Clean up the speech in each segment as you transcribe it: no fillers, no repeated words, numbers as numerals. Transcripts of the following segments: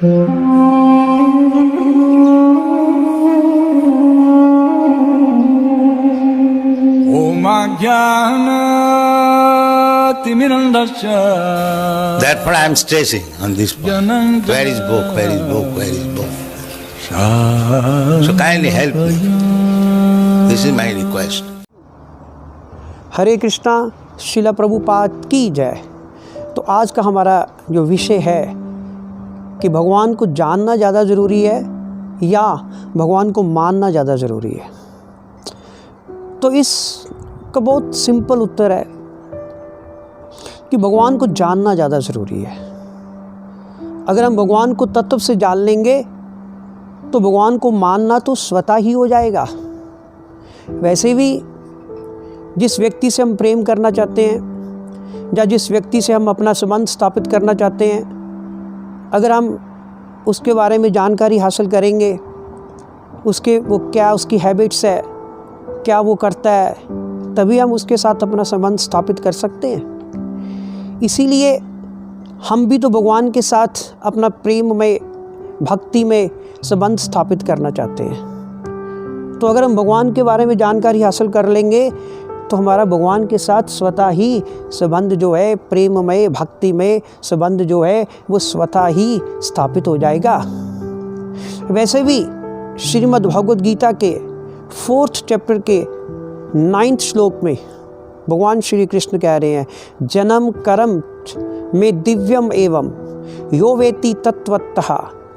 That's what I am stressing on this point. Where is book? Where is book? Where is book? So kindly help me. This is my request. हरे कृष्णा, शिला प्रभुपाद की जय। तो आज का हमारा जो विषय है कि भगवान को जानना ज़्यादा ज़रूरी है या भगवान को मानना ज़्यादा ज़रूरी है। तो इसका बहुत सिंपल उत्तर है कि भगवान को जानना ज़्यादा ज़रूरी है। अगर हम भगवान को तत्व से जान लेंगे तो भगवान को मानना तो स्वतः ही हो जाएगा। वैसे भी जिस व्यक्ति से हम प्रेम करना चाहते हैं या जिस व्यक्ति से हम अपना संबंध स्थापित करना चाहते हैं, अगर हम उसके बारे में जानकारी हासिल करेंगे, उसकी हैबिट्स है, क्या वो करता है, तभी हम उसके साथ अपना संबंध स्थापित कर सकते हैं। इसीलिए हम भी तो भगवान के साथ अपना प्रेम में, भक्ति में संबंध स्थापित करना चाहते हैं। तो अगर हम भगवान के बारे में जानकारी हासिल कर लेंगे तो हमारा भगवान के साथ स्वतः ही संबंध जो है, प्रेममय, भक्तिमय संबंध जो है वो स्वतः ही स्थापित हो जाएगा। वैसे भी श्रीमद् भगवद गीता के 4th चैप्टर के 9th श्लोक में भगवान श्री कृष्ण कह रहे हैं, जन्म कर्म में दिव्यम एवं यो वेति तत्वतः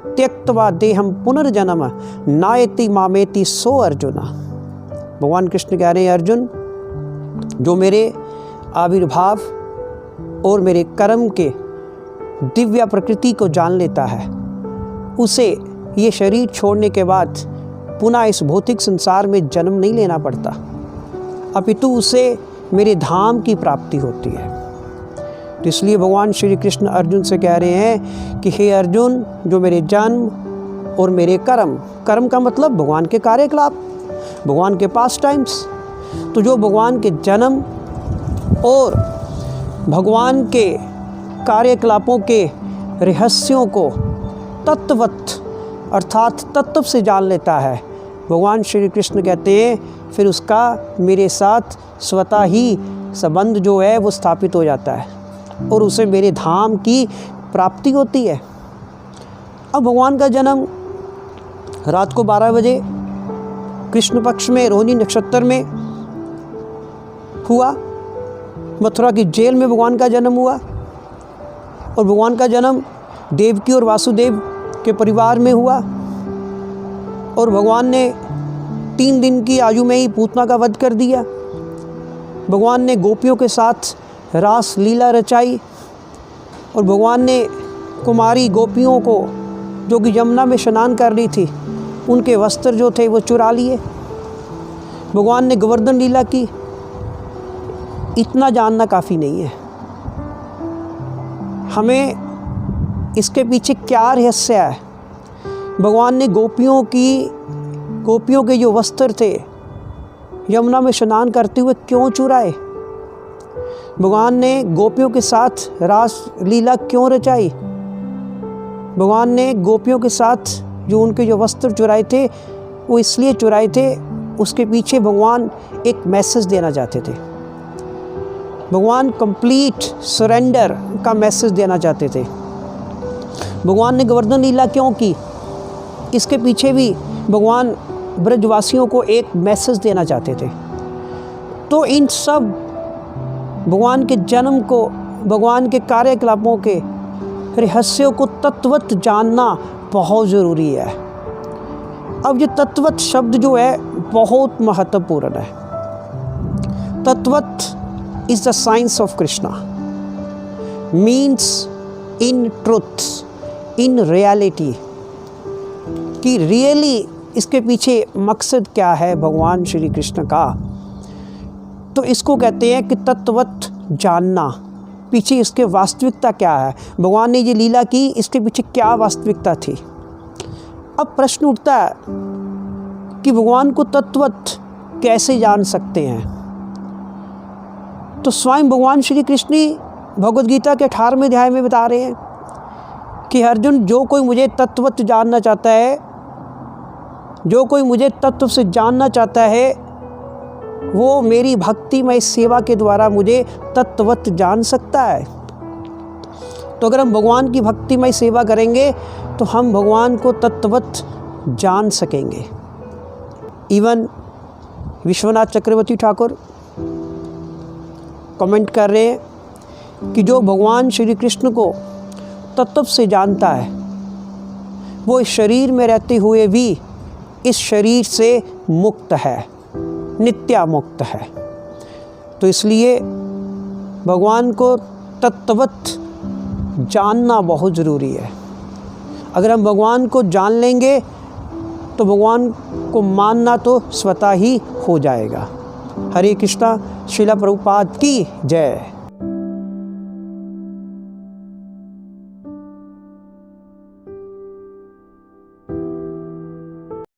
त्यक्त्वा देहम पुनर्जन्म नायति मामेति सो अर्जुना। भगवान कृष्ण कह रहे हैं, अर्जुन, जो मेरे आविर्भाव और मेरे कर्म के दिव्य प्रकृति को जान लेता है, उसे ये शरीर छोड़ने के बाद पुनः इस भौतिक संसार में जन्म नहीं लेना पड़ता, अपितु उसे मेरे धाम की प्राप्ति होती है। तो इसलिए भगवान श्री कृष्ण अर्जुन से कह रहे हैं कि हे अर्जुन, जो मेरे जन्म और मेरे कर्म का मतलब भगवान के कार्यकलाप, भगवान के पास टाइम्स, तो जो भगवान के जन्म और भगवान के कार्यकलापों के रहस्यों को तत्वत अर्थात तत्व से जान लेता है, भगवान श्री कृष्ण कहते हैं फिर उसका मेरे साथ स्वतः ही संबंध जो है वो स्थापित हो जाता है और उसे मेरे धाम की प्राप्ति होती है। अब भगवान का जन्म रात को 12 बजे कृष्ण पक्ष में रोहिणी नक्षत्र में हुआ। मथुरा की जेल में भगवान का जन्म हुआ और भगवान का जन्म देवकी और वासुदेव के परिवार में हुआ और भगवान ने 3 दिन की आयु में ही पूतना का वध कर दिया। भगवान ने गोपियों के साथ रास लीला रचाई और भगवान ने कुमारी गोपियों को, जो कि यमुना में स्नान कर रही थी, उनके वस्त्र जो थे वो चुरा लिए। भगवान ने गोवर्धन लीला की। इतना जानना काफ़ी नहीं है, हमें इसके पीछे क्या रहस्य है। भगवान ने गोपियों के जो वस्त्र थे यमुना में स्नान करते हुए क्यों चुराए? भगवान ने गोपियों के साथ रास लीला क्यों रचाई? भगवान ने गोपियों के साथ जो उनके जो वस्त्र चुराए थे वो इसलिए चुराए थे, उसके पीछे भगवान एक मैसेज देना चाहते थे। भगवान कंप्लीट सरेंडर का मैसेज देना चाहते थे। भगवान ने गोवर्धन लीला क्यों की? इसके पीछे भी भगवान ब्रजवासियों को एक मैसेज देना चाहते थे। तो इन सब भगवान के जन्म को, भगवान के कार्यकलापों के रहस्यों को तत्वत जानना बहुत ज़रूरी है। अब ये तत्वत शब्द जो है बहुत महत्वपूर्ण है। तत्वत is the science of Krishna, means in truth, in reality, कि रियली इसके पीछे मकसद क्या है भगवान श्री कृष्ण का। तो इसको कहते हैं कि तत्वत जानना, पीछे इसके वास्तविकता क्या है। भगवान ने ये लीला की, इसके पीछे क्या वास्तविकता थी। अब प्रश्न उठता है कि भगवान को तत्वत कैसे जान सकते हैं। तो स्वयं भगवान श्री कृष्ण भगवद गीता के 18वें अध्याय में बता रहे हैं कि अर्जुन, जो कोई मुझे तत्वत जानना चाहता है, जो कोई मुझे तत्व से जानना चाहता है, वो मेरी भक्तिमय सेवा के द्वारा मुझे तत्वत जान सकता है। तो अगर हम भगवान की भक्तिमय सेवा करेंगे तो हम भगवान को तत्वत जान सकेंगे। इवन विश्वनाथ चक्रवर्ती ठाकुर कमेंट कर रहे हैं कि जो भगवान श्री कृष्ण को तत्व से जानता है, वो इस शरीर में रहते हुए भी इस शरीर से मुक्त है, नित्या मुक्त है। तो इसलिए भगवान को तत्वत जानना बहुत ज़रूरी है। अगर हम भगवान को जान लेंगे तो भगवान को मानना तो स्वतः ही हो जाएगा। हरे कृष्णा। श्रील प्रभुपाद की जय।